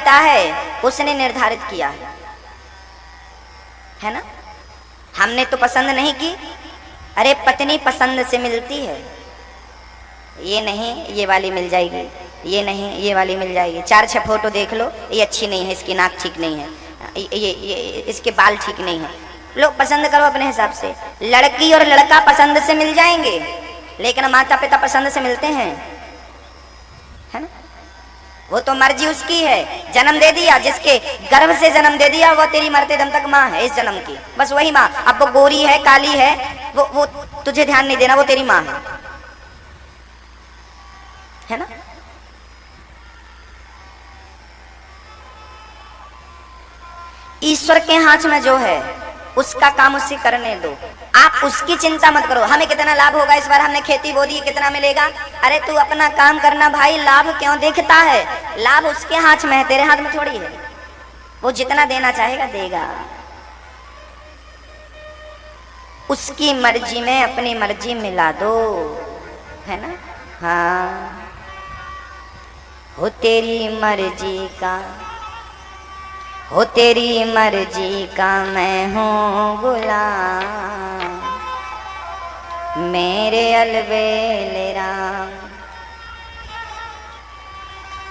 देता है उसने निर्धारित किया है ना। हमने तो पसंद नहीं की। अरे पत्नी पसंद से मिलती है, ये नहीं ये वाली मिल जाएगी, ये नहीं ये वाली मिल जाएगी। 4-6 फोटो देख लो, ये अच्छी नहीं है, इसकी नाक ठीक नहीं है, ये इसके बाल ठीक नहीं है। लोग पसंद करो अपने हिसाब से। लड़की और लड़का पसंद से मिल जाएंगे, लेकिन माता पिता पसंद से मिलते हैं, है ना। वो तो मर्जी उसकी है। जन्म दे दिया, जिसके गर्भ से जन्म दे दिया वो तेरी मरते दम तक माँ है इस जन्म की, बस वही माँ। अब वो गोरी है काली है वो तुझे ध्यान नहीं देना, वो तेरी माँ है ना। ईश्वर के हाथ में जो है उसका काम उसे करने दो, आप उसकी चिंता मत करो। हमें कितना लाभ होगा, इस बार हमने खेती बो दी, कितना मिलेगा। अरे तू अपना काम करना भाई, लाभ क्यों देखता है? लाभ उसके हाथ में है, तेरे हाथ में थोड़ी है। वो जितना देना चाहेगा देगा, उसकी मर्जी में अपनी मर्जी मिला दो, है ना। हाँ हो तेरी मर्जी का, हो तेरी मर्जी का मैं हूँ गुलाम, मेरे अलबेले राम।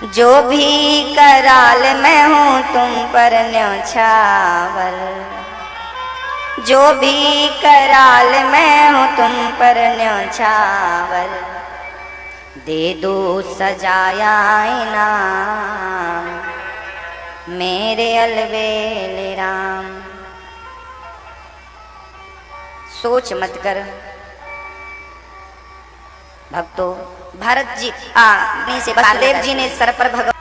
जो भी कराल मैं हूँ तुम पर न्योछावर, जो भी कराल मैं हूँ तुम पर न्योछावर, दे दो सजाया इनाम, मेरे अलबेले राम। सोच मत कर भक्तों। भरत जी से वसुदेव जी ने सर पर भगवान,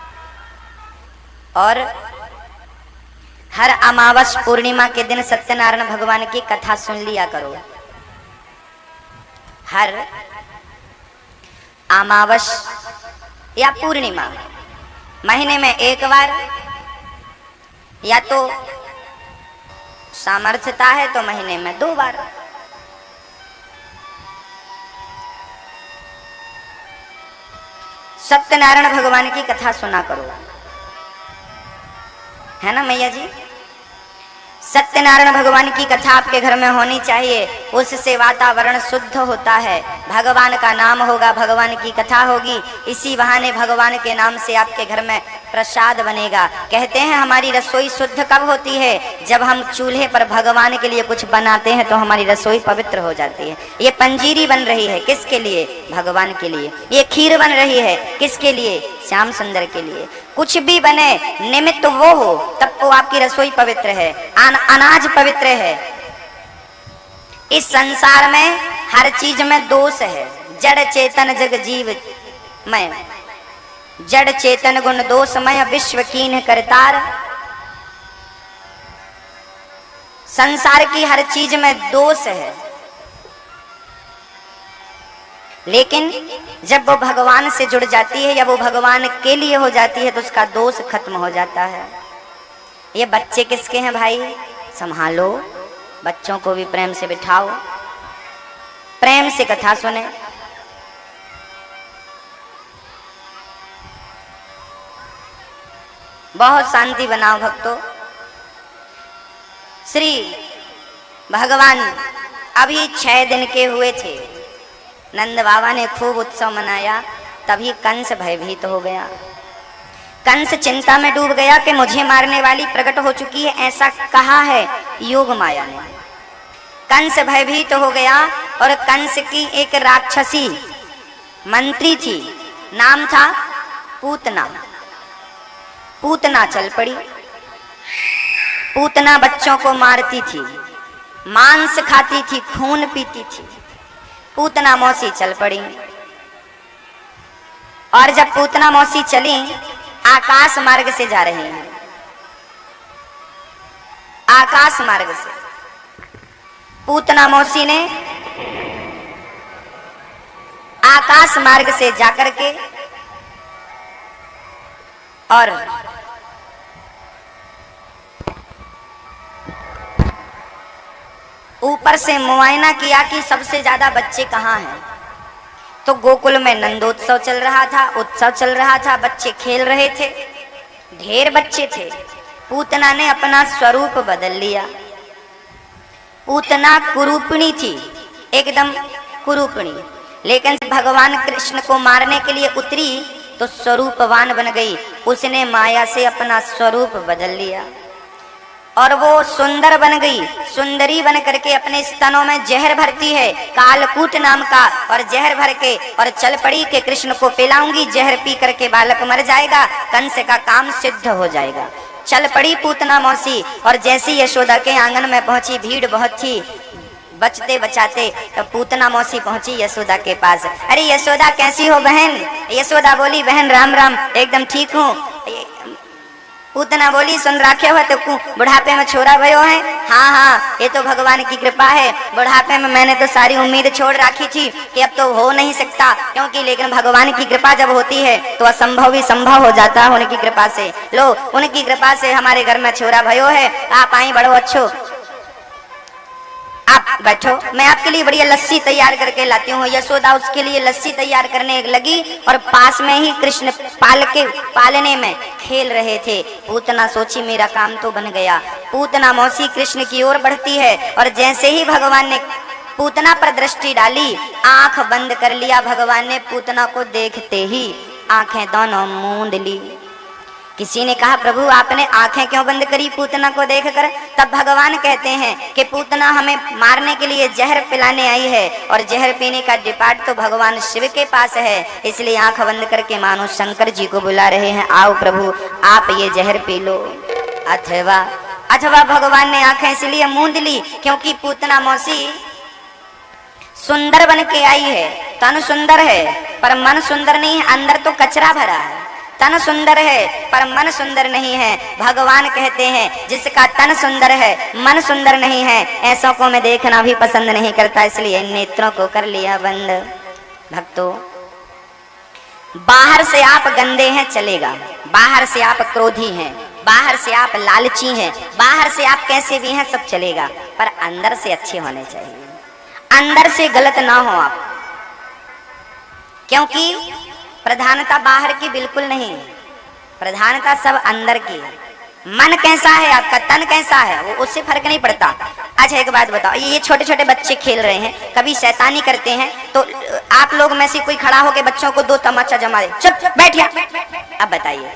और हर अमावस पूर्णिमा के दिन सत्यनारायण भगवान की कथा सुन लिया करो। हर अमावस या पूर्णिमा महीने में एक बार, या तो सामर्थ्यता है तो महीने में 2 बार। सत्यनारायण भगवान की कथा सुना करो, है ना मैया जी। सत्यनारायण भगवान की कथा आपके घर में होनी चाहिए, उससे वातावरण शुद्ध होता है। भगवान का नाम होगा, भगवान की कथा होगी, इसी बहाने भगवान के नाम से आपके घर में प्रसाद बनेगा। कहते हैं हमारी रसोई शुद्ध कब होती है? जब हम चूल्हे पर भगवान के लिए कुछ बनाते हैं तो हमारी रसोई पवित्र हो जाती है। ये पंजीरी बन रही है किसके लिए? भगवान के लिए। ये खीर बन रही है किसके लिए? श्याम सुंदर के लिए। कुछ भी बने निमित्त वो हो तब तो आपकी रसोई पवित्र है, अनाज पवित्र है। इस संसार में हर चीज में दोष है। जड़ चेतन जग जीव मय, जड़ चेतन गुण दोषमय, विश्व कीन करतार। संसार की हर चीज में दोष है, लेकिन जब वो भगवान से जुड़ जाती है या वो भगवान के लिए हो जाती है तो उसका दोष खत्म हो जाता है। ये बच्चे किसके हैं भाई? संभालो, बच्चों को भी प्रेम से बिठाओ, प्रेम से कथा सुने। बहुत शांति बनाओ भक्तों। श्री भगवान अभी 6 दिन के हुए थे, नंद बाबा ने खूब उत्सव मनाया, तभी कंस भयभीत हो गया। कंस चिंता में डूब गया कि मुझे मारने वाली प्रकट हो चुकी है, ऐसा कहा है योग माया ने। कंस भयभीत हो गया और कंस की एक राक्षसी मंत्री थी, नाम था पूतना। पूतना चल पड़ी। पूतना बच्चों को मारती थी, मांस खाती थी, खून पीती थी। पूतना मौसी चल पड़ी, और जब पूतना मौसी चली, आकाश मार्ग से जा रही हैं, आकाश मार्ग से। पूतना मौसी ने आकाश मार्ग से जाकर के और ऊपर से मुआयना किया कि सबसे ज्यादा बच्चे कहाँ हैं। तो गोकुल में नंदोत्सव चल रहा था, उत्सव चल रहा था, बच्चे खेल रहे थे। ढेर बच्चे थे। पूतना ने अपना स्वरूप बदल लिया। पूतना कुरूपणी थी, एकदम कुरूपणी, लेकिन भगवान कृष्ण को मारने के लिए उतरी तो स्वरूपवान बन गई। उसने माया से अपना स्वरूप बदल लिया और वो सुंदर बन गई। सुंदरी बन करके अपने स्तनों में जहर भरती है, कालकूट नाम का, और जहर भर के और चल पड़ी कि कृष्ण को पिलाऊंगी, जहर पी करके बालक मर जाएगा, कंस का काम सिद्ध हो जाएगा। चल पड़ी पूतना मौसी और जैसी यशोदा के आंगन में पहुंची, भीड़ बहुत थी, बचते बचाते तो पूतना मौसी पहुंची यशोदा के पास। अरे यशोदा कैसी हो बहन? यशोदा बोली बहन राम राम, एकदम ठीक हूँ। पूतना बोली सुन राखे हो तो बुढ़ापे में छोरा भयो है? हाँ हाँ, ये तो भगवान की कृपा है। बुढ़ापे में मैंने तो सारी उम्मीद छोड़ रखी थी कि अब तो हो नहीं सकता, क्योंकि लेकिन भगवान की कृपा जब होती है तो असंभव भी संभव हो जाता है उनकी कृपा से। लो, उनकी कृपा से हमारे घर में छोरा भयो है। आप आई, बड़ो अच्छो, आप बैठो, मैं आपके लिए बढ़िया लस्सी तैयार करके लाती हूँ। यशोदा उसके लिए लस्सी तैयार करने लगी और पास में ही कृष्ण पालने में खेल रहे थे। पूतना सोची मेरा काम तो बन गया। पूतना मौसी कृष्ण की ओर बढ़ती है और जैसे ही भगवान ने पूतना पर दृष्टि डाली, आंख बंद कर लिया। भगवान ने पूतना को देखते ही आंखें दोनों मूंद ली। किसी ने कहा प्रभु आपने आंखें क्यों बंद करी पूतना को देखकर? तब भगवान कहते हैं कि पूतना हमें मारने के लिए जहर पिलाने आई है और जहर पीने का डिपार्ट तो भगवान शिव के पास है, इसलिए आंख बंद करके मानो शंकर जी को बुला रहे हैं, आओ प्रभु आप ये जहर पी लो। अथवा भगवान ने आंखें इसलिए मूंद ली क्योंकि पूतना मौसी सुंदर बन के आई है। तन सुंदर है पर मन सुंदर नहीं है, अंदर तो कचरा भरा है। तन सुंदर है पर मन सुंदर नहीं है। भगवान कहते हैं जिसका तन सुंदर है मन सुंदर नहीं है, ऐसों को मैं देखना भी पसंद नहीं करता, इसलिए नेत्रों को कर लिया बंद। भक्तों, बाहर से आप गंदे हैं चलेगा, बाहर से आप क्रोधी हैं, बाहर से आप लालची हैं, बाहर से आप कैसे भी हैं सब चलेगा, पर अंदर से अच्छे होने चाहिए, अंदर से गलत ना हो आप। क्योंकि प्रधानता बाहर की बिल्कुल नहीं, प्रधानता सब अंदर की है। मन कैसा है आपका, तन कैसा है, वो उससे फर्क नहीं पड़ता। अच्छा एक बात बताओ, ये छोटे छोटे बच्चे खेल रहे हैं, कभी शैतानी करते हैं तो आप लोग में से कोई खड़ा होकर बच्चों को दो तमाचा जमा दे, चुप बैठिया। अब बताइए,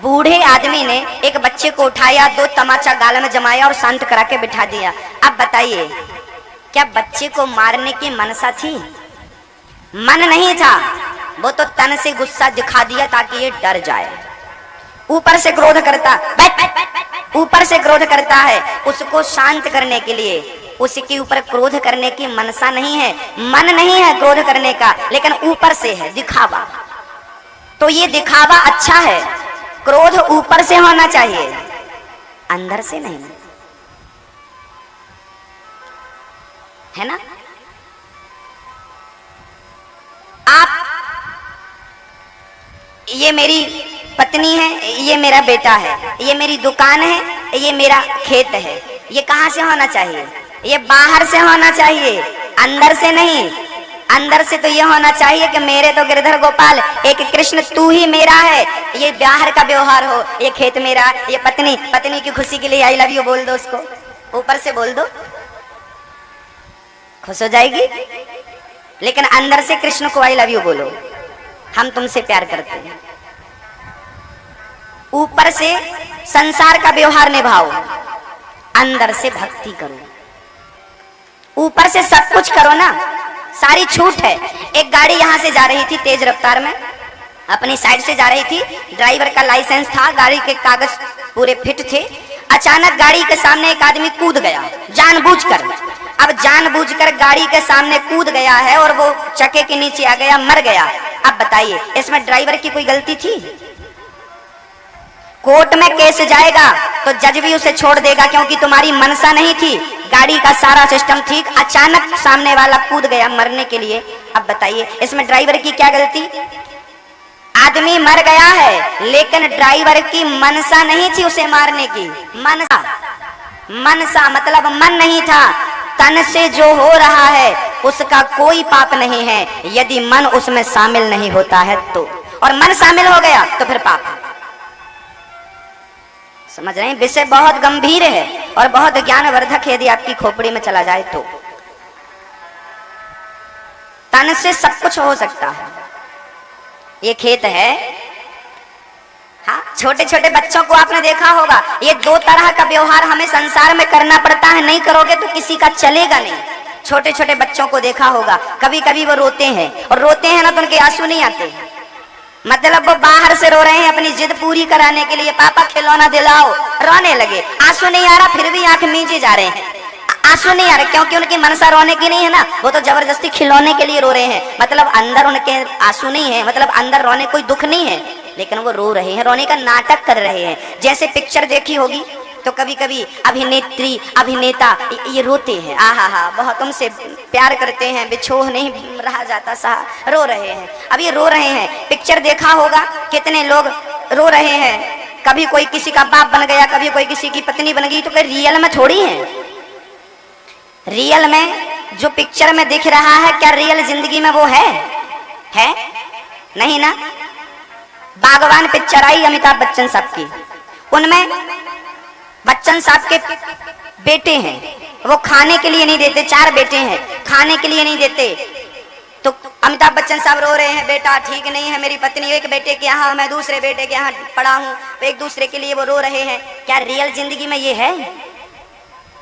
बूढ़े आदमी ने एक बच्चे को उठाया, दो तमाचा गाल में जमाया और शांत करा के बिठा दिया। अब बताइए क्या बच्चे को मारने की मनसा थी? मन नहीं था, वो तो तन से गुस्सा दिखा दिया ताकि ये डर जाए। ऊपर से क्रोध करता, ऊपर से क्रोध करता है उसको शांत करने के लिए, उसके ऊपर क्रोध करने की मनसा नहीं है, मन नहीं है क्रोध करने का, लेकिन ऊपर से है दिखावा। तो ये दिखावा अच्छा है, क्रोध ऊपर से होना चाहिए, अंदर से नहीं, है ना? आप, ये मेरी पत्नी है, ये मेरा बेटा है, ये मेरी दुकान है, ये मेरा खेत है, ये कहाँ से होना चाहिए? ये बाहर से होना चाहिए, अंदर से नहीं। अंदर से तो ये होना चाहिए कि मेरे तो गिरधर गोपाल एक कृष्ण तू ही मेरा है। ये बाहर का व्यवहार हो, ये खेत मेरा, ये पत्नी की खुशी के लिए आई लव यू बोल दो उसको, ऊपर से बोल दो, खुश हो जाएगी। लेकिन अंदर से कृष्ण को आई लव यू बोलो, हम तुमसे प्यार करते हैं। ऊपर से संसार का व्यवहार निभाओ, अंदर से भक्ति करो। ऊपर से सब कुछ करो ना, सारी छूट है। एक गाड़ी यहां से जा रही थी तेज रफ्तार में, अपनी साइड से जा रही थी, ड्राइवर का लाइसेंस था, गाड़ी के कागज पूरे फिट थे। अचानक गाड़ी के सामने एक आदमी कूद गया जानबूझकर। अब जानबूझकर गाड़ी के सामने कूद गया है और वो चक्के के नीचे आ गया, मर गया। अब बताइए इसमें ड्राइवर की कोई गलती थी? कोर्ट में केस जाएगा तो जज भी उसे छोड़ देगा क्योंकि तुम्हारी मनसा नहीं थी, गाड़ी का सारा सिस्टम ठीक, अचानक सामने वाला कूद गया मरने के लिए। अब बताइए इसमें ड्राइवर की क्या गलती? आदमी मर गया है लेकिन ड्राइवर की मनसा नहीं थी उसे मारने की। मनसा मतलब मन नहीं था। तन से जो हो रहा है उसका कोई पाप नहीं है यदि मन उसमें शामिल नहीं होता है तो, और मन शामिल हो गया तो फिर पाप। समझ रहे हैं, विषय बहुत गंभीर है और बहुत ज्ञानवर्धक है यदि आपकी खोपड़ी में चला जाए तो। तन से सब कुछ हो सकता है। ये खेत है, हाँ, छोटे छोटे बच्चों को आपने देखा होगा, ये दो तरह का व्यवहार हमें संसार में करना पड़ता है, नहीं करोगे तो किसी का चलेगा नहीं। छोटे छोटे बच्चों को देखा होगा, कभी कभी वो रोते हैं, और रोते हैं ना तो उनके आंसू नहीं आते, मतलब वो बाहर से रो रहे हैं अपनी जिद पूरी कराने के लिए, पापा खिलौना दिलाओ, रोने लगे, आंसू नहीं आ रहा फिर भी आंख मींचे जा रहे हैं, आंसू नहीं आ रहे क्योंकि उनकी मनसा रोने की नहीं है ना, वो तो जबरदस्ती खिलौने के लिए रो रहे हैं, मतलब अंदर उनके आंसू नहीं है, मतलब अंदर रोने कोई दुख नहीं है, लेकिन वो रो रहे हैं, रोने का नाटक कर रहे हैं। जैसे पिक्चर देखी होगी तो कभी कभी अभिनेत्री अभिनेता ये रोते हैं, आहा हा बहुत उनसे प्यार करते हैं, बिछोह नहीं रहा जाता सा, रो रहे हैं। अब ये रो रहे हैं, पिक्चर देखा होगा कितने लोग रो रहे हैं, कभी कोई किसी का बाप बन गया, कभी कोई किसी की पत्नी बन गई, तो कोई रियल में थोड़ी है। रियल में जो पिक्चर में दिख रहा है क्या रियल जिंदगी में वो है नहीं ना। बागवान पिक्चर आई अमिताभ बच्चन साहब की, उनमें बच्चन साहब के बेटे हैं, वो खाने के लिए नहीं देते, 4 बेटे हैं, खाने के लिए नहीं देते, तो अमिताभ बच्चन साहब रो रहे हैं, बेटा ठीक नहीं है, मेरी पत्नी एक बेटे के यहाँ, मैं दूसरे बेटे के यहाँ पड़ा हूँ, तो एक दूसरे के लिए वो रो रहे हैं। क्या रियल जिंदगी में ये है?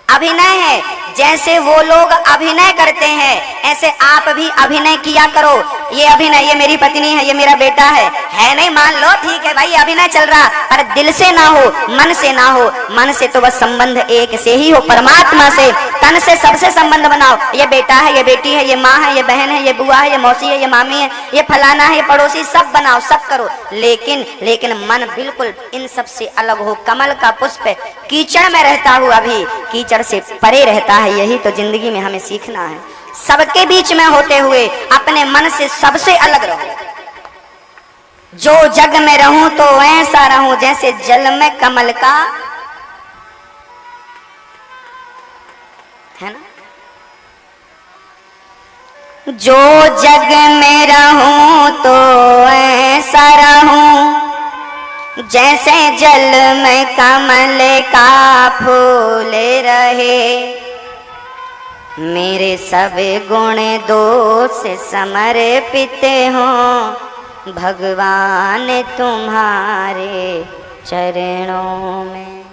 अभिनय है। जैसे वो लोग अभिनय करते हैं ऐसे आप भी अभिनय किया करो। ये अभिनय, ये मेरी पत्नी है, ये मेरा बेटा है नहीं, मान लो ठीक है भाई अभिनय चल रहा, पर दिल से ना हो, मन से ना हो। मन से तो बस संबंध एक से ही हो, परमात्मा से। तन से सबसे संबंध बनाओ, ये बेटा है, ये बेटी है, ये माँ है, ये बहन है, ये बुआ है, ये मौसी है, ये मामी है, ये फलाना है, ये पड़ोसी, सब बनाओ, सब करो, लेकिन मन बिल्कुल इन सब से अलग हो। कमल का पुष्प कीचड़ में रहता हुआ भी कीचड़ से परे रहता है। यही तो जिंदगी में हमें सीखना है। सबके बीच में होते हुए अपने मन से सबसे अलग रहो। जो जग में रहूं तो ऐसा रहूं जैसे जल में कमल का, है ना। जो जग में रहूं तो ऐसा रहूं जैसे जल में कमल का फूल रहे। मेरे सब गुण दोष समर्पित हों भगवान तुम्हारे चरणों में।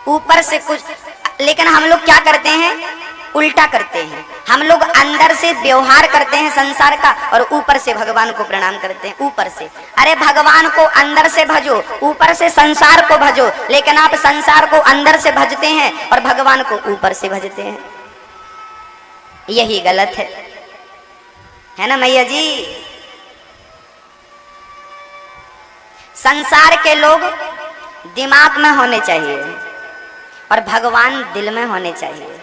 ऊपर से कुछ, लेकिन हम लोग क्या करते हैं, उल्टा करते हैं। हम लोग अंदर से व्यवहार करते हैं संसार का और ऊपर से भगवान को प्रणाम करते हैं। ऊपर से, अरे भगवान को अंदर से भजो, ऊपर से संसार को भजो। लेकिन आप संसार को अंदर से भजते हैं और भगवान को ऊपर से भजते हैं, यही गलत है ना मैया जी। संसार के लोग दिमाग में होने चाहिए और भगवान दिल में होने चाहिए,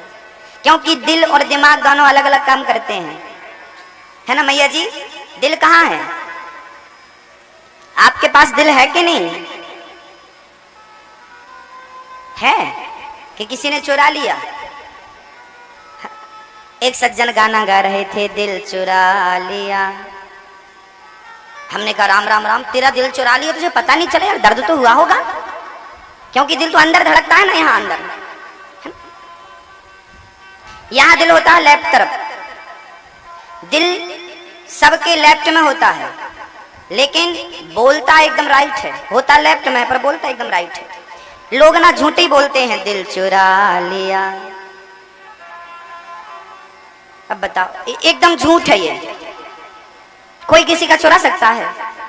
क्योंकि दिल और दिमाग दोनों अलग अलग काम करते हैं, है ना मैया जी। दिल कहाँ है? आपके पास दिल है कि नहीं है कि किसी ने चुरा लिया? एक सज्जन गाना गा रहे थे, दिल चुरा लिया। हमने कहा राम राम राम, तेरा दिल चुरा लिया, तुझे पता नहीं चले यार, दर्द तो हुआ होगा, क्योंकि दिल तो अंदर धड़कता है ना, यहाँ अंदर। यहाँ दिल होता है लेफ्ट तरफ, दिल सबके लेफ्ट में होता है, लेकिन बोलता एकदम राइट है। होता लेफ्ट में पर बोलता एकदम राइट है। लोग ना झूठी बोलते हैं, दिल चुरा लिया। अब बताओ, एकदम झूठ है ये। कोई किसी का चुरा सकता है?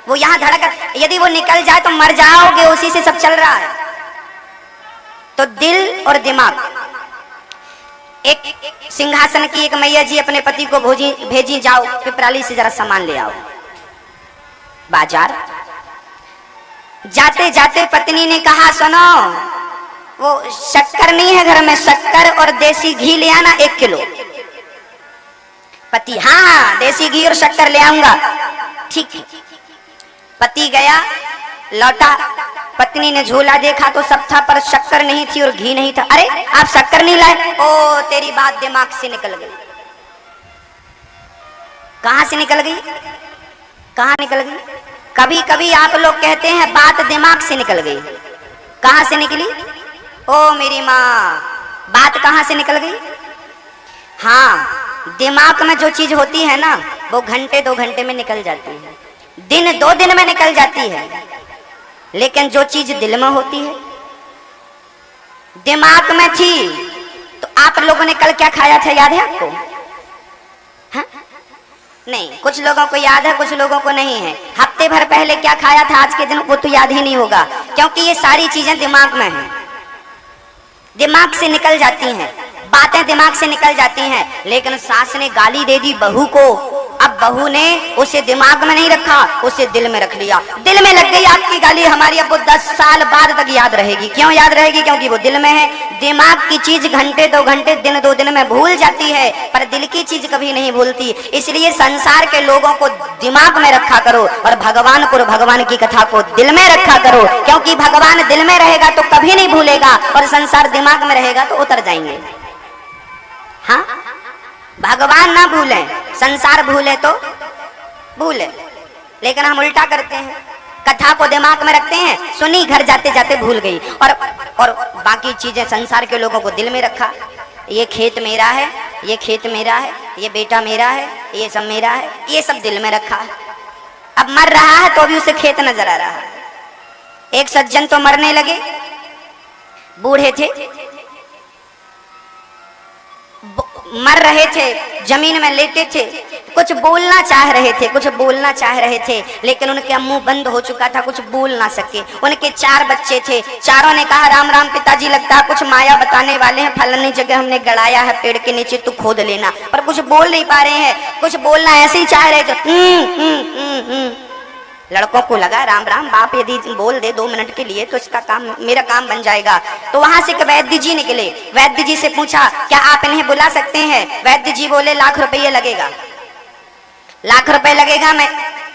वो यहाँ धड़क, यदि वो निकल जाए तो मर जाओगे, उसी से सब चल रहा है। तो दिल और दिमाग, एक सिंहासन की एक मैया जी अपने पति को भेजी, जाओ पिपराली से जरा सामान ले आओ। बाजार जाते जाते पत्नी ने कहा, सुनो वो शक्कर नहीं है घर में, शक्कर और देसी घी ले आना 1 किलो। पति, हाँ देसी घी और शक्कर ले आऊंगा, ठीक है। पति गया, लौटा, पत्नी ने झोला देखा तो सब था पर शक्कर नहीं थी और घी नहीं था। अरे आप शक्कर नहीं लाए? ओ तेरी बात दिमाग से निकल गई। कहां से निकल गई? कहां निकल गई? कभी कभी आप लोग कहते हैं बात दिमाग से निकल गई, कहां से निकली? ओ मेरी माँ, बात कहां से निकल गई? हाँ, दिमाग में जो चीज होती है ना, वो घंटे 2 घंटे में निकल जाती है, दिन 2 दिन में निकल जाती है। लेकिन जो चीज दिल में होती है, दिमाग में थी, तो आप लोगों ने कल क्या खाया था, याद है आपको? हाँ? नहीं, कुछ लोगों को याद है, कुछ लोगों को नहीं है। हफ्ते भर पहले क्या खाया था, आज के दिन वो तो याद ही नहीं होगा, क्योंकि ये सारी चीजें दिमाग में हैं, दिमाग से निकल जाती हैं, बातें दिमाग से निकल जाती हैं। लेकिन सास ने गाली दे दी बहू को, अब बहू ने उसे दिमाग में नहीं रखा, उसे दिल में रख लिया। दिल में लग गई आपकी गाली, हमारी अब वो 10 साल बाद तक याद रहेगी। क्यों याद रहेगी? क्योंकि वो दिल में है। दिमाग की चीज घंटे 2 घंटे, दिन 2 दिन में भूल जाती है, पर दिल की चीज कभी नहीं भूलती। इसलिए संसार के लोगों को दिमाग में रखा करो और भगवान को, भगवान की कथा को दिल में रखा करो, क्योंकि भगवान दिल में रहेगा तो कभी नहीं भूलेगा, और संसार दिमाग में रहेगा तो उतर जाएंगे। हाँ, भगवान ना भूले, संसार भूले तो भूले, लेकिन हम उल्टा करते हैं, कथा को दिमाग में रखते हैं, सुनी, घर जाते जाते भूल गई, और बाकी चीजें संसार के लोगों को दिल में रखा। ये खेत मेरा है, ये खेत मेरा है, ये बेटा मेरा है, ये सब मेरा है, ये सब दिल में रखा है। अब मर रहा है तो भी उसे खेत नजर आ रहा है। एक सज्जन तो मरने लगे, बूढ़े थे, मर रहे थे, जमीन में लेटे थे, कुछ बोलना चाह रहे थे, कुछ बोलना चाह रहे थे, लेकिन उनके मुंह बंद हो चुका था, कुछ बोल ना सके। उनके 4 बच्चे थे, चारों ने कहा राम राम पिताजी, लगता है कुछ माया बताने वाले हैं, फलानी जगह हमने गड़ाया है पेड़ के नीचे, तू खोद लेना। पर कुछ बोल नहीं पा रहे हैं, कुछ बोलना ऐसे ही चाह रहे थे। लड़कों को लगा राम राम, बाप यदि बोल दे 2 मिनट के लिए तो इसका काम, मेरा काम बन जाएगा। तो वहां से वैद्य जी निकले, वैद्य जी से पूछा क्या आप इन्हें बुला सकते हैं? वैद्य जी बोले लाख रुपये लगेगा, लाख रुपए लगेगा, मैं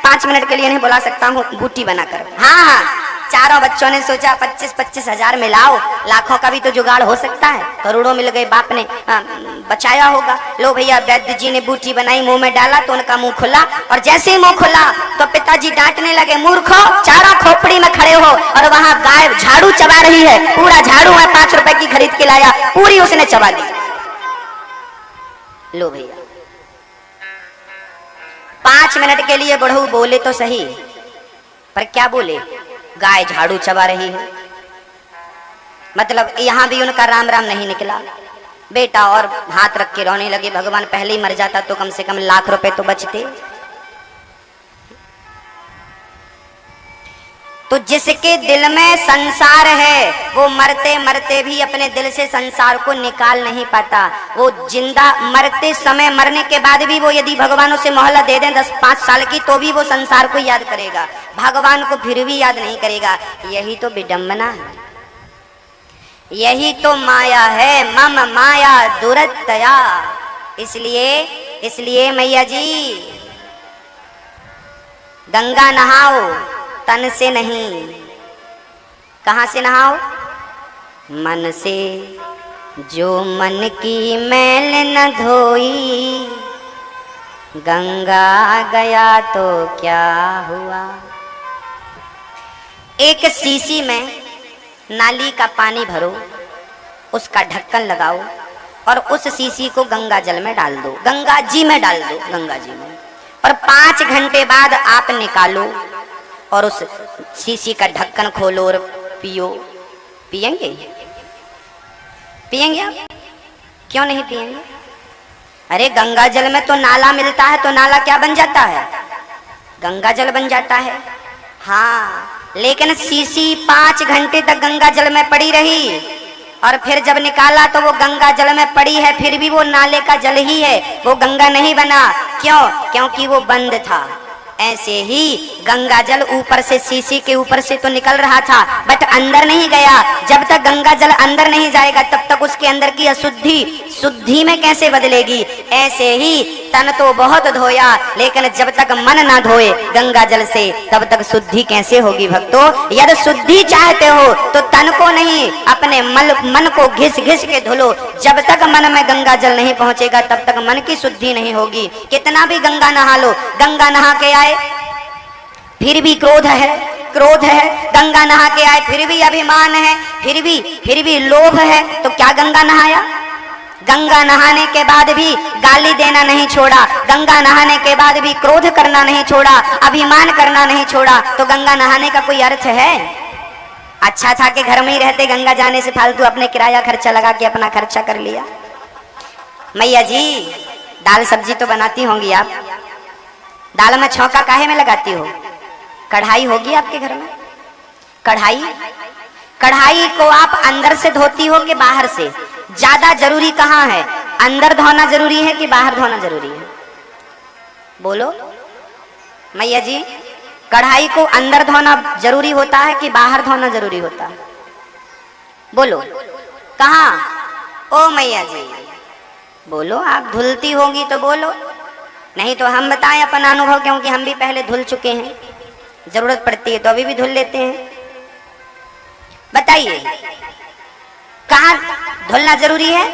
5 मिनट के लिए इन्हें बुला सकता हूँ बूटी बनाकर। हाँ, चारों बच्चों ने सोचा 25-25 हजार मिलाओ, लाखों का भी तो जुगाड़ हो सकता है, करोड़ों मिल गए, बाप ने बचाया होगा। लो भैया, वैद्य जी ने बूटी बनाई, मुंह में डाला तो उनका मुंह खुला, और जैसे ही मुंह खुला तो पिताजी डांटने लगे, मूर्खो, चारों खोपड़ी में खड़े हो, और वहां गाय झाड़ू चबा रही है, पूरा झाड़ू है 5 रुपए की खरीद के लाया, पूरी उसने चबा दी। लो भैया, 5 मिनट के लिए बड़हू बोले तो सही, पर क्या बोले? गाय झाड़ू चबा रही है, मतलब यहां भी उनका राम राम नहीं निकला। बेटा और हाथ रख के रोने लगे, भगवान पहले ही मर जाता तो कम से कम लाख रुपए तो बचते। तो जिसके दिल में संसार है वो मरते मरते भी अपने दिल से संसार को निकाल नहीं पाता। वो जिंदा मरते समय, मरने के बाद भी वो यदि भगवान उसे मोहलत दे दें 10-5 साल की, तो भी वो संसार को याद करेगा, भगवान को फिर भी याद नहीं करेगा। यही तो विडंबना है, यही तो माया है, मम माया दुरतया। इसलिए मैया जी, गंगा नहाओ तन से नहीं, कहां से नहाओ? मन से। जो मन की मैल न धोई, गंगा गया तो क्या हुआ। एक शीशी में नाली का पानी भरो, उसका ढक्कन लगाओ, और उस शीशी को गंगा जल में डाल दो, गंगा जी में डाल दो, गंगा जी में, और 5 घंटे बाद आप निकालो और उस शीशी का ढक्कन खोलो और पियो। पिएंगे? पिएंगे आप? क्यों नहीं पिएंगे? अरे गंगा जल में तो नाला मिलता है, तो नाला क्या बन जाता है? गंगा जल बन जाता है। हाँ, लेकिन शीशी 5 घंटे तक गंगा जल में पड़ी रही, और फिर जब निकाला तो वो गंगा जल में पड़ी है, फिर भी वो नाले का जल ही है, वो गंगा नहीं बना। क्यों? क्योंकि वो बंद था। ऐसे ही गंगा जल ऊपर से, शीशी के ऊपर से तो निकल रहा था, बट अंदर नहीं गया। जब तक गंगा जल अंदर नहीं जाएगा तब तक उसके अंदर की अशुद्धि शुद्धि में कैसे बदलेगी। ऐसे ही तन तो बहुत धोया, लेकिन जब तक मन ना धोए गंगा जल से तब तक शुद्धि कैसे होगी भक्तों। यदि शुद्धि चाहते हो तो तन को नहीं, अपने मन को घिस घिस के धुलो। जब तक मन में गंगा जल नहीं पहुंचेगा तब तक मन की शुद्धि नहीं होगी। कितना भी गंगा नहा लो, गंगा नहा के आए फिर भी क्रोध है, क्रोध है, गंगा नहा के आए फिर भी अभिमान है, फिर भी लोभ है, तो क्या गंगा नहाया? गंगा नहाने के बाद भी गाली देना नहीं छोड़ा, गंगा नहाने के बाद भी क्रोध करना नहीं छोड़ा, अभिमान करना नहीं छोड़ा, तो गंगा नहाने का कोई अर्थ है? अच्छा था कि घर में ही रहते, गंगा जाने से फालतू अपने किराया खर्चा लगा के अपना खर्चा कर लिया। मैया जी, दाल सब्जी तो बनाती होंगी आप, दाल में छौंका काहे में लगाती हो? कढ़ाई होगी आपके घर में? कढ़ाई को आप अंदर से धोती हो कि बाहर से? ज्यादा जरूरी कहाँ है, अंदर धोना जरूरी है कि बाहर धोना जरूरी है? बोलो मैया जी, कढ़ाई को अंदर धोना जरूरी होता है कि बाहर धोना जरूरी होता है? बोलो कहाँ? ओ मैया जी बोलो, आप धुलती होंगी तो बोलो, नहीं तो हम बताएं अपना अनुभव, क्योंकि हम भी पहले धुल चुके हैं, जरूरत पड़ती है तो अभी भी धुल लेते हैं। बताइए कहाँ धुलना जरूरी है?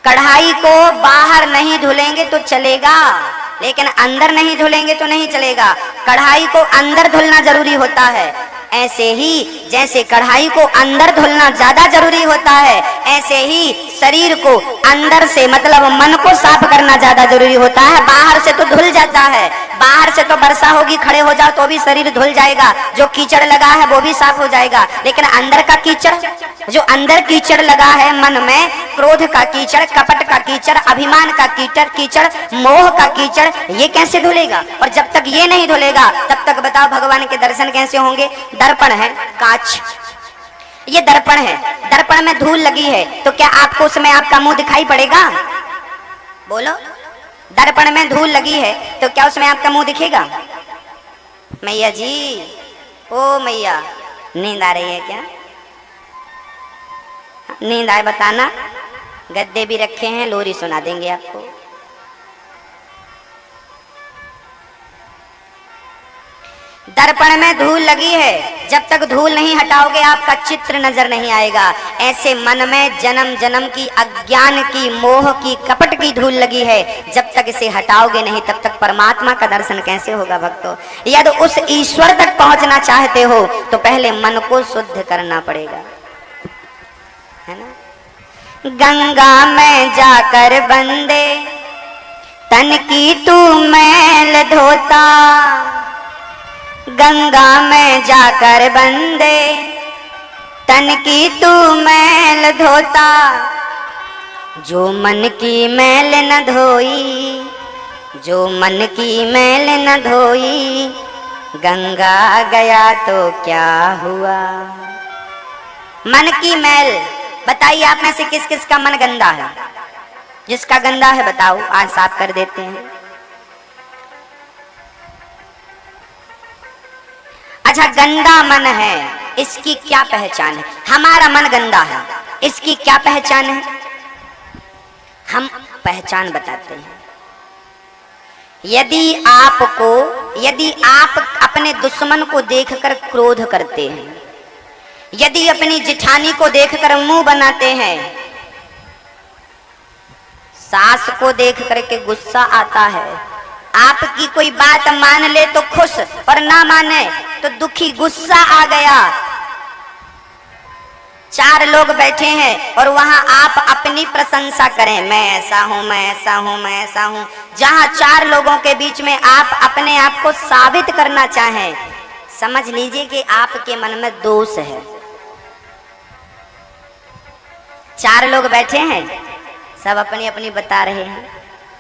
कढ़ाई को बाहर नहीं धुलेंगे तो चलेगा, लेकिन अंदर नहीं धुलेंगे तो नहीं चलेगा। कढ़ाई को अंदर धुलना जरूरी होता है, ऐसे ही जैसे कढ़ाई को अंदर धुलना ज्यादा जरूरी होता है, ऐसे ही शरीर को अंदर से मतलब मन को साफ करना ज्यादा जरूरी होता है। बाहर से तो धुल जाता है, बाहर से तो वर्षा होगी, खड़े हो जाओ तो भी शरीर धुल जाएगा, जो कीचड़ लगा है वो भी साफ हो जाएगा, लेकिन अंदर का कीचड़, जो अंदर कीचड़ लगा है मन में, क्रोध का कीचड़, कपट का कीचड़, अभिमान का कीचड़, मोह का कीचड़, ये कैसे धुलेगा? और जब तक ये नहीं धुलेगा तब तक बताओ भगवान के दर्शन कैसे होंगे? दर्पण है कांच, ये दर्पण है, दर्पण में धूल लगी है तो क्या आपको उसमें आपका मुंह दिखाई पड़ेगा? बोलो, दर्पण में धूल लगी है तो क्या उसमें आपका मुंह दिखेगा? मैया जी, ओ मैया, नींद आ रही है क्या? नींद आए बताना, गद्दे भी रखे हैं, लोरी सुना देंगे आपको। दर्पण में धूल लगी है, जब तक धूल नहीं हटाओगे आपका चित्र नजर नहीं आएगा। ऐसे मन में जन्म जन्म की अज्ञान की, मोह की, कपट की धूल लगी है, जब तक इसे हटाओगे नहीं तब तक परमात्मा का दर्शन कैसे होगा भक्तों? यदि उस ईश्वर तक पहुंचना चाहते हो तो पहले मन को शुद्ध करना पड़ेगा, है ना? गंगा में जाकर बंदे तन की तू मैल धोता, गंगा में जाकर बंदे तन की तू मैल धोता, जो मन की मैल न धोई, जो मन की मैल न धोई, गंगा गया तो क्या हुआ? मन की मैल, बताइए आप में से किस किस का मन गंदा है? जिसका गंदा है बताओ, आज साफ कर देते हैं। अच्छा, गंदा मन है, इसकी क्या पहचान है? हमारा मन गंदा है, इसकी क्या पहचान है? हम पहचान बताते हैं। यदि आप अपने दुश्मन को देखकर क्रोध करते हैं, यदि अपनी जिठानी को देखकर मुंह बनाते हैं, सास को देख करके गुस्सा आता है, आपकी कोई बात मान ले तो खुश और ना माने तो दुखी, गुस्सा आ गया, चार लोग बैठे हैं और वहां आप अपनी प्रशंसा करें, मैं ऐसा हूं, मैं ऐसा हूं, मैं ऐसा हूं, जहां चार लोगों के बीच में आप अपने आप को साबित करना चाहें, समझ लीजिए कि आपके मन में दोष है। चार लोग बैठे हैं, सब अपनी अपनी बता रहे हैं,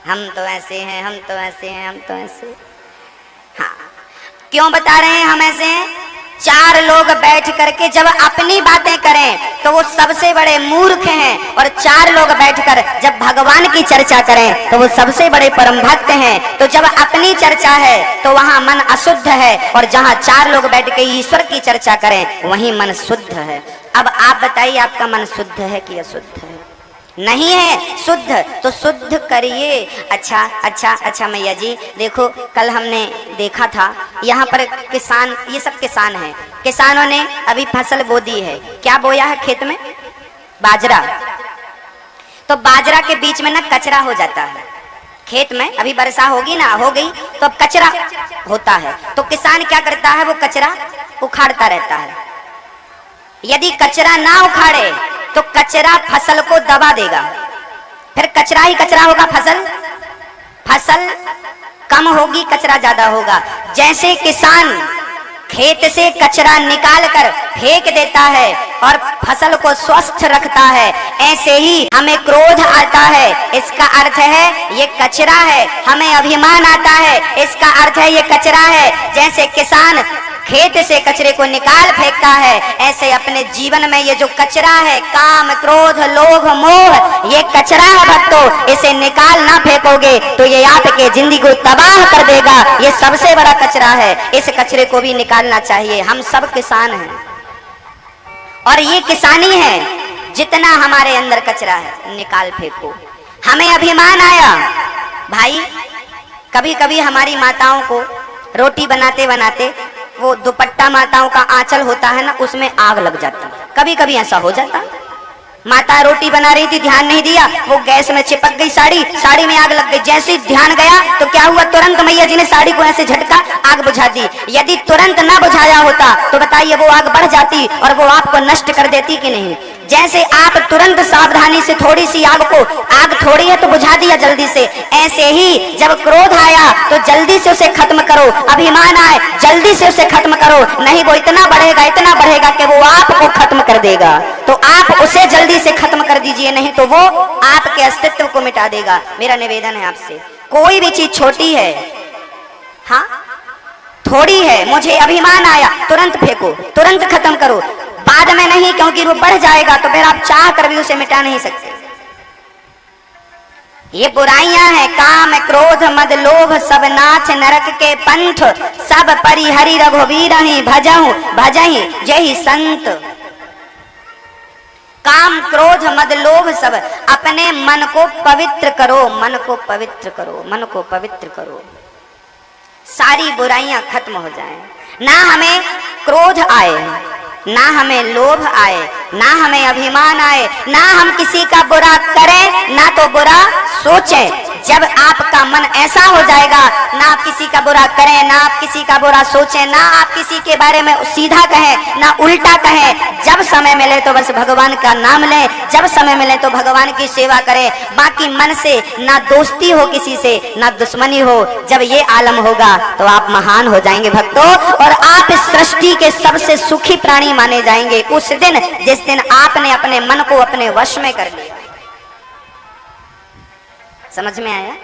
हम तो ऐसे हैं, हम तो ऐसे हैं, हम तो ऐसे। हाँ, क्यों बता रहे हैं हम ऐसे हैं? चार लोग बैठ करके जब अपनी बातें करें तो वो सबसे बड़े मूर्ख हैं, और चार लोग बैठकर जब भगवान की चर्चा करें तो वो सबसे बड़े परम भक्त हैं। तो जब अपनी चर्चा है तो वहां मन अशुद्ध है, और जहां चार लोग बैठ के ईश्वर की चर्चा करें वहीं मन शुद्ध है। अब आप बताइए, आपका मन शुद्ध है कि अशुद्ध है? नहीं है शुद्ध, तो शुद्ध करिए। अच्छा मैया जी, देखो कल हमने देखा था यहाँ पर किसान, ये सब किसान हैं, किसानों ने अभी फसल बो दी है। क्या बोया है खेत में? बाजरा। तो बाजरा के बीच में ना कचरा हो जाता है, खेत में अभी वर्षा होगी ना, हो गई तो अब कचरा होता है, तो किसान क्या करता है, वो कचरा उखाड़ता रहता है। यदि कचरा ना उखाड़े तो कचरा फसल को दबा देगा, फिर कचरा ही कचरा होगा, फसल कम होगी, कचरा ज्यादा होगा। जैसे किसान खेत से कचरा निकाल कर फेंक देता है और फसल को स्वस्थ रखता है, ऐसे ही हमें क्रोध आता है, इसका अर्थ है ये कचरा है। हमें अभिमान आता है, इसका अर्थ है ये कचरा है। जैसे किसान खेत से कचरे को निकाल फेंकता है, ऐसे अपने जीवन में ये जो कचरा है, काम, क्रोध, लोभ, मोह, ये कचरा है भक्तों, इसे निकाल ना फेंकोगे तो ये आपके जिंदगी को तबाह कर देगा। ये सबसे बड़ा कचरा है, इस कचरे को भी निकालना चाहिए। हम सब किसान हैं और ये किसानी है, जितना हमारे अंदर कचरा है निकाल फेंको। हमें अभिमान आया भाई, कभी कभी हमारी माताओं को रोटी बनाते बनाते वो दुपट्टा माताओं का आंचल होता है ना, उसमें आग लग जाती। कभी कभी ऐसा हो जाता, माता रोटी बना रही थी, ध्यान नहीं दिया, वो गैस में चिपक गई साड़ी में आग लग गई। जैसे ध्यान गया तो क्या हुआ, तुरंत मैया जी ने साड़ी को ऐसे झटका, आग बुझा दी। यदि तुरंत ना बुझाया होता तो बताइए वो आग बढ़ जाती और वो आपको नष्ट कर देती कि नहीं। जैसे आप तुरंत सावधानी से थोड़ी सी आग थोड़ी है तो बुझा दिया जल्दी से, ऐसे ही जब क्रोध आया तो जल्दी से उसे खत्म करो। अभिमान आए जल्दी से उसे खत्म करो, नहीं वो इतना बढ़ेगा कि वो आपको खत्म कर देगा। तो आप उसे जल्दी से खत्म कर दीजिए, नहीं तो वो आपके अस्तित्व को मिटा देगा। मेरा निवेदन है आपसे, कोई भी चीज छोटी है, हाँ थोड़ी है, मुझे अभिमान आया, तुरंत फेंको, तुरंत खत्म करो, बाद में नहीं, क्योंकि वो बढ़ जाएगा तो फिर आप चाह कर भी उसे मिटा नहीं सकते। ये बुराइयां हैं, काम, क्रोध, मद, लोभ, सब नाथ नरक के पंथ, सब परिहरि रघुवीर ही भजहि जय संत। काम, क्रोध, मद, लोभ, सब अपने मन को पवित्र करो, मन को पवित्र करो, मन को पवित्र करो, सारी बुराइयां खत्म हो जाएं। ना हमें क्रोध आए, ना हमें लोभ आए, ना हमें अभिमान आए, ना हम किसी का बुरा करें, ना तो बुरा सोचें। जब आपका मन ऐसा हो जाएगा, ना आप किसी का बुरा करें, ना आप किसी का बुरा सोचें, ना आप किसी के बारे में सीधा कहें, ना उल्टा कहें। जब समय मिले तो बस भगवान का नाम लें, जब समय मिले तो भगवान की सेवा करें। बाकी मन से ना दोस्ती हो किसी से, ना दुश्मनी हो। जब ये आलम होगा तो आप महान हो जाएंगे भक्तों, और आप इस सृष्टि के सबसे सुखी प्राणी माने जाएंगे उस दिन, जिस दिन आपने अपने मन को अपने वश में कर लिया। समझ में आया?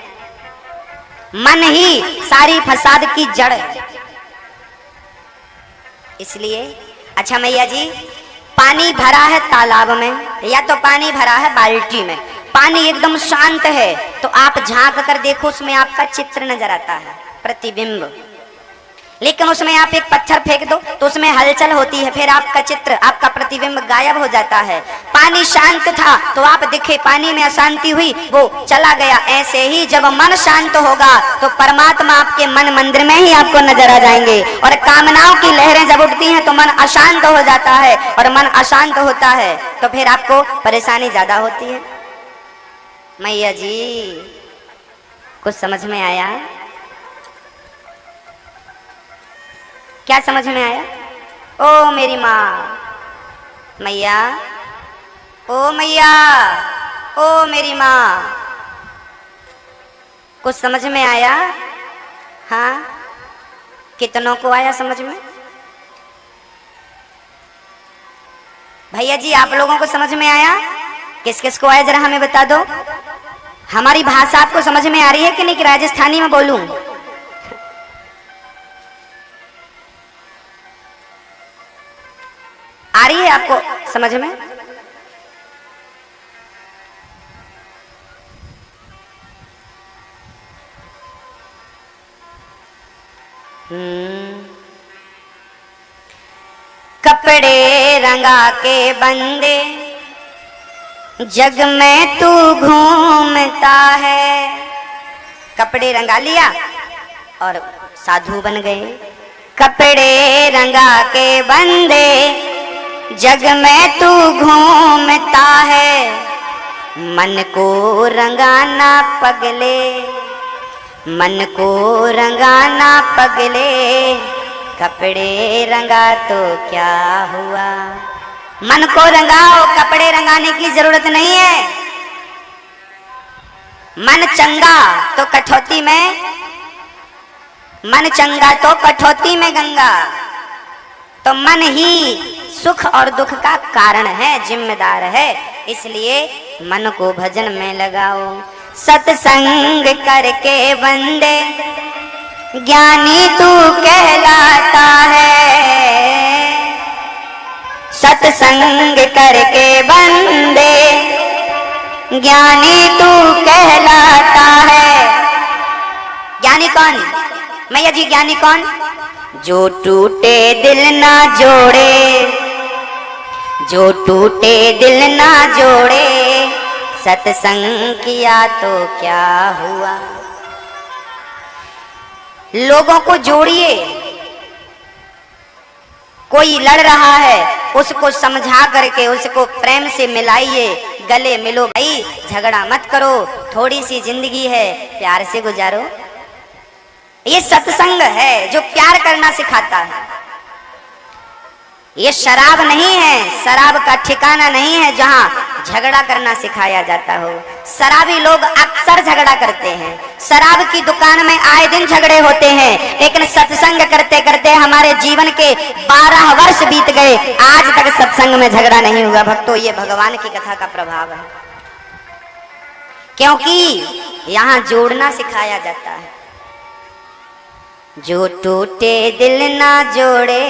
मन ही सारी फसाद की जड़ है। इसलिए अच्छा मैया जी, पानी भरा है तालाब में या तो पानी भरा है बाल्टी में, पानी एकदम शांत है, तो आप झांक कर देखो, उसमें आपका चित्र नजर आता है, प्रतिबिंब। लेकिन उसमें आप एक पत्थर फेंक दो तो उसमें हलचल होती है, फिर आपका चित्र, आपका प्रतिबिंब गायब हो जाता है। पानी शांत था तो आप दिखे, पानी में अशांति हुई, वो चला गया। ऐसे ही जब मन शांत होगा तो परमात्मा आपके मन मंदिर में ही आपको नजर आ जाएंगे। और कामनाओं की लहरें जब उठती हैं तो मन अशांत हो जाता है, और मन अशांत होता है तो फिर आपको परेशानी ज्यादा होती है। मैया जी कुछ समझ में आया? क्या समझ में आया? ओ मेरी माँ, मैया, ओ मैया, ओ मेरी माँ, कुछ समझ में आया? हाँ, कितनों को आया समझ में? भैया जी आप लोगों को समझ में आया? किस किस को आया जरा हमें बता दो। हमारी भाषा आपको समझ में आ रही है कि नहीं, कि राजस्थानी में बोलूं? आ रही है आपको समझ में? कपड़े रंगा के बंदे जग में तू घूमता है। कपड़े रंगा लिया और साधु बन गए। कपड़े रंगा के बंदे जग में तू घूमता है, मन को रंगाना पगले मन को रंगाना पगले, कपड़े रंगा तो क्या हुआ। मन को रंगाओ, कपड़े रंगाने की जरूरत नहीं है। मन चंगा तो कठौती में, मन चंगा तो कठौती में गंगा। तो मन ही सुख और दुख का कारण है, जिम्मेदार है। इसलिए मन को भजन में लगाओ। सत्संग करके बंदे ज्ञानी तू कहलाता है। सत्संग करके बंदे ज्ञानी तू कहलाता है। ज्ञानी कौन? मैया जी ज्ञानी कौन? जो टूटे दिल ना जोड़े, जो टूटे दिल ना जोड़े, सत्संग किया तो क्या हुआ। लोगों को जोड़िए। कोई लड़ रहा है उसको समझा करके उसको प्रेम से मिलाइए। गले मिलो भाई, झगड़ा मत करो, थोड़ी सी जिंदगी है, प्यार से गुजारो। ये सत्संग है जो प्यार करना सिखाता है। ये शराब नहीं है, शराब का ठिकाना नहीं है जहां झगड़ा करना सिखाया जाता हो। शराबी लोग अक्सर झगड़ा करते हैं, शराब की दुकान में आए दिन झगड़े होते हैं। लेकिन सत्संग करते करते हमारे जीवन के 12 वर्ष बीत गए, आज तक सत्संग में झगड़ा नहीं हुआ। भक्तों, ये भगवान की कथा का प्रभाव है, क्योंकि यहाँ जोड़ना सिखाया जाता है। जो टूटे दिल ना जोड़े,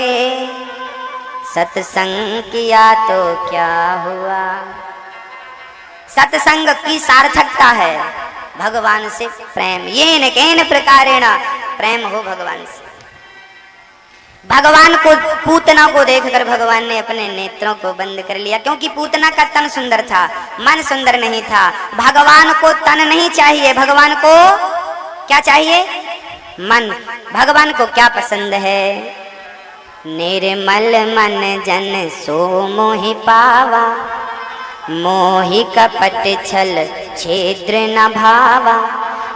सत्संग किया तो क्या हुआ। सत्संग की सार्थकता है भगवान से प्रेम। येन केन प्रकारेण प्रेम हो भगवान से। भगवान को, पूतना को देखकर भगवान ने अपने नेत्रों को बंद कर लिया, क्योंकि पूतना का तन सुंदर था, मन सुंदर नहीं था। भगवान को तन नहीं चाहिए, भगवान को क्या चाहिए? मन। भगवान को क्या पसंद है? निर्मल मन जन सो मोहि पावा, मोहि कपट छल छेद्र न भावा।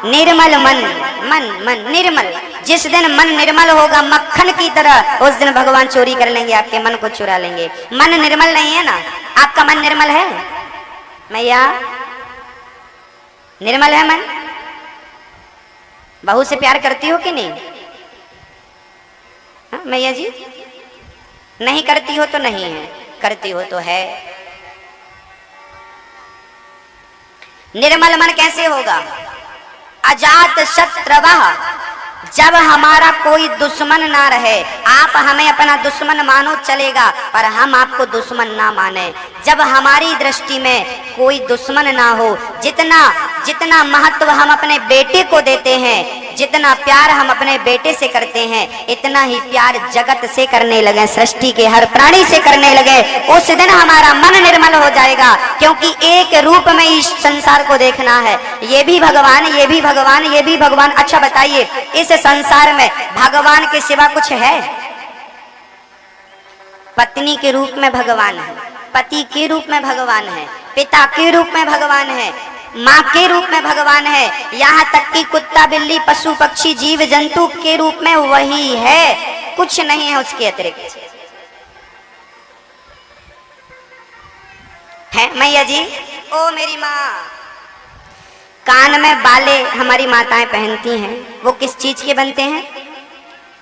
निर्मल मन, मन मन निर्मल। जिस दिन मन निर्मल होगा मक्खन की तरह, उस दिन भगवान चोरी कर लेंगे, आपके मन को चुरा लेंगे। मन निर्मल नहीं है ना? आपका मन निर्मल है मैया? निर्मल है मन? बहू से प्यार करती हो कि नहीं? हाँ मैया जी, नहीं करती हो तो नहीं है, करती हो तो है। निर्मल मन कैसे होगा? अजात शत्रवः, जब हमारा कोई दुश्मन ना रहे। आप हमें अपना दुश्मन मानो चलेगा, पर हम आपको दुश्मन ना माने। जब हमारी दृष्टि में कोई दुश्मन ना हो, जितना महत्व हम अपने बेटे को देते हैं, जितना प्यार हम अपने बेटे से करते हैं, इतना ही प्यार जगत से करने लगे, सृष्टि के हर प्राणी से करने लगे, उस दिन हमारा मन निर्मल हो जाएगा। क्योंकि एक रूप में इस संसार को देखना है। ये भी भगवान, ये भी भगवान, ये भी भगवान। अच्छा बताइए, इस संसार में भगवान के सिवा कुछ है? पत्नी के रूप में भगवान है, पति के रूप में भगवान है, पिता के रूप में भगवान है, माँ के रूप में भगवान है, यहाँ तक कि कुत्ता बिल्ली पशु पक्षी जीव जंतु के रूप में वही है, कुछ नहीं है उसके अतिरिक्त। है मैया जी? ओ मेरी माँ, कान में बाले हमारी माताएं पहनती हैं, वो किस चीज के बनते हैं?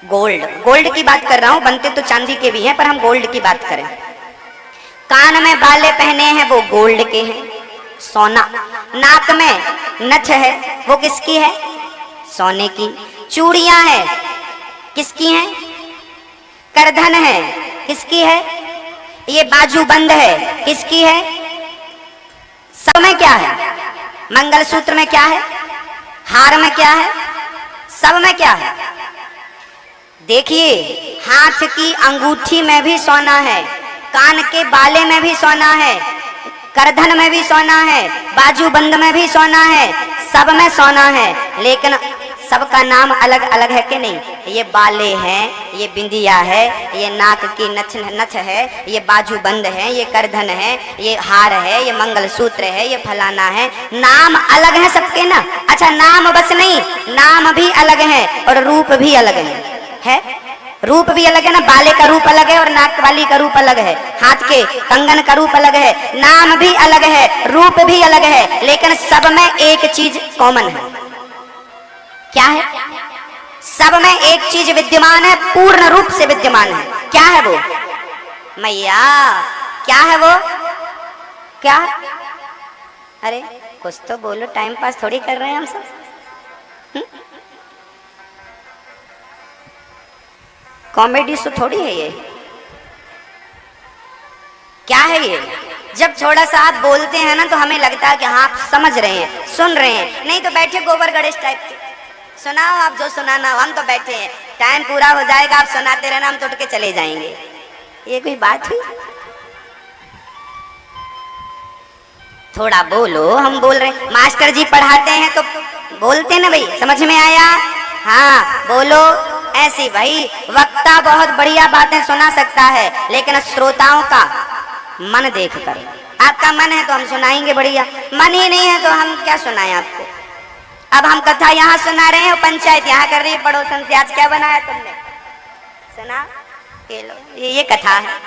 गोल्ड। गोल्ड की बात कर रहा हूं, बनते तो चांदी के भी हैं, पर हम गोल्ड की बात करें। कान में बाले पहने हैं, वो गोल्ड के हैं, सोना। नाक में नथ है, वो किसकी है? सोने की। चूड़ियां हैं, किसकी हैं? करधन है, किसकी है? ये बाजूबंद है, किसकी है? सब में क्या है? मंगलसूत्र में क्या है? हार में क्या है? सब में क्या है? देखिए, हाथ की अंगूठी में भी सोना है, कान के बाले में भी सोना है, करधन में भी सोना है, बाजूबंद में भी सोना है, सब में सोना है। लेकिन सबका नाम अलग अलग है कि नहीं? ये बाले हैं, ये बिंदिया है, ये नाक की नथ है, ये बाजूबंद है, ये करधन है, ये हार है, ये मंगलसूत्र है, ये फलाना है। नाम अलग है सबके ना। अच्छा, नाम बस नहीं, नाम भी अलग है और रूप भी अलग है? रूप भी अलग है ना। बाले का रूप अलग है और नाक वाली का रूप अलग है, हाथ के कंगन का रूप अलग है, नाम भी अलग है, रूप भी अलग है, लेकिन सब में एक चीज कॉमन है। क्या है? सब में एक चीज विद्यमान है, पूर्ण रूप से विद्यमान है। क्या है वो? मैया, क्या है वो? क्या? अरे कुछ तो बोलो, टाइम पास थोड़ी कर रहे हैं हम सब। कॉमेडी शो थोड़ी है ये। क्या है ये? जब थोड़ा सा आप बोलते हैं ना तो हमें लगता है कि हाँ आप समझ रहे हैं, सुन रहे हैं। नहीं तो बैठे गोबर गणेश टाइप के, सुनाओ आप जो सुनाना। हम तो बैठे हैं, टाइम पूरा हो जाएगा, आप सुनाते रहना, हम तो उठ के चले जाएंगे। ये कोई बात हुई? थोड़ा बोलो, हम बोल रहे हैं। मास्टर जी पढ़ाते हैं तो बोलते ना भाई, समझ में आया? हाँ बोलो। ऐसी भाई वक्ता बहुत बढ़िया बातें सुना सकता है, लेकिन श्रोताओं का मन देखकर। आपका मन है तो हम सुनाएंगे बढ़िया, मन ही नहीं है तो हम क्या सुनाएं आपको। अब हम कथा यहाँ सुना रहे हैं, पंचायत यहाँ कर रही है पड़ोसन से। आज क्या बनाया तुमने? सुना? ये लो, ये कथा है।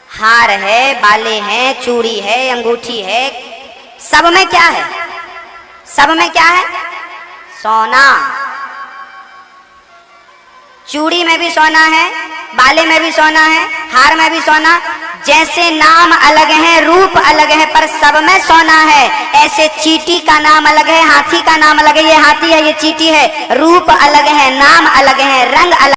हार है, बाले हैं, चूड़ी है, अंगूठी है, सब में क्या है? सब में क्या है? सोना। चूड़ी में भी सोना है, बाले में भी सोना है, हार में भी सोना। जैसे नाम अलग है, रूप अलग है, पर सब में सोना है। ऐसे चींटी का नाम अलग है, हाथी का नाम अलग है। ये हाथी है, ये चींटी है। रूप अलग है, नाम अलग है, रंग अलग